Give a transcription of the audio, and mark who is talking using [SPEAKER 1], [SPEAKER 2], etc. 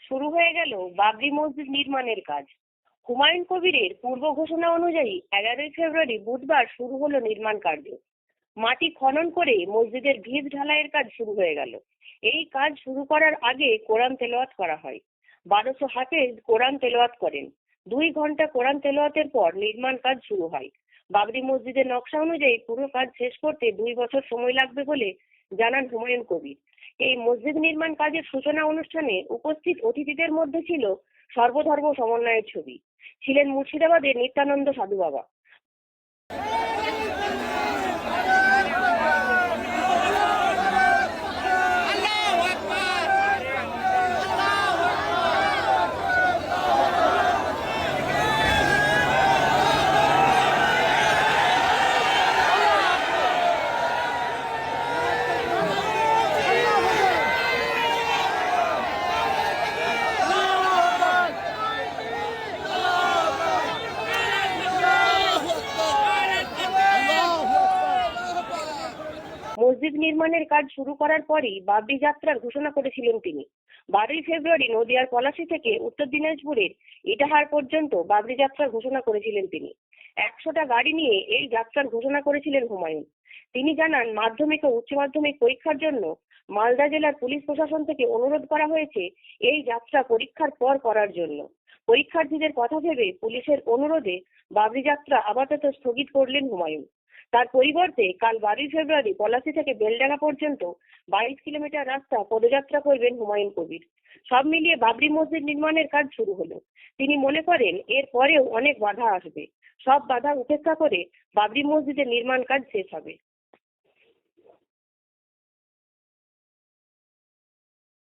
[SPEAKER 1] শুরু হয়ে গেল বাবরি মসজিদ নির্মাণের কাজ। হুমায়ুন কবিরের পূর্ব ঘোষণা অনুযায়ী 11ই ফেব্রুয়ারি বুধবার শুরু হলো নির্মাণ কার্য। মাটি খনন করে মসজিদের ভিত ঢালাইয়ের কাজ শুরু হয়ে গেল। এই কাজ শুরু করার আগে কোরআন তেলাওয়াত করা হয়। 1200 হাফেজ কোরআন তেলাওয়াত করেন। 2 ঘন্টা কোরআন তেলাওয়াতের পর নির্মাণ কাজ শুরু হয়। বাবরি মসজিদের নকশা অনুযায়ী পুরো কাজ শেষ করতে 2 বছর সময় লাগবে বলে জানান হুমায়ুন কবির। এই মসজিদ নির্মাণ কাজের সূচনা অনুষ্ঠানে উপস্থিত অতিথিদের মধ্যে ছিল সর্বধর্ম সমন্বয়ের ছবি। ছিলেন মুর্শিদাবাদের নিত্যানন্দ সাধু বাবা। মসজিদ নির্মাণের কাজ শুরু করার পরই বাবরি যাত্রার ঘোষণা করেছিলেন তিনি। 12ই ফেব্রুয়ারি নদিয়ার পলাশী থেকে উত্তর দিনাজপুরের ইটাহার পর্যন্ত বাবরি যাত্রার ঘোষণা করেছিলেন তিনি। 100টা গাড়ি নিয়ে এই যাত্রার ঘোষণা করেছিলেন হুমায়ুন। তিনি জানান, মাধ্যমিক ও উচ্চ মাধ্যমিক পরীক্ষার জন্য মালদা জেলার পুলিশ প্রশাসন থেকে অনুরোধ করা হয়েছে এই যাত্রা পরীক্ষার পর করার জন্য। পরীক্ষার্থীদের কথা ভেবে পুলিশের অনুরোধে বাবরি যাত্রা আপাতত স্থগিত করলেন হুমায়ুন। তার পরিবর্তে কাল 12ই ফেব্রুয়ারি পলাশী থেকে বেলডাঙ্গা পর্যন্ত 22 কিলোমিটার রাস্তা পদযাত্রা করবেন হুমায়ুন কবির। সব মিলিয়ে বাবরি মসজিদ নির্মাণের কাজ শুরু হলো। তিনি মনে করেন এর পরেও অনেক বাধা আসবে। সব বাধা উপেক্ষা করে বাবরি মসজিদের নির্মাণ কাজ শেষ হবে।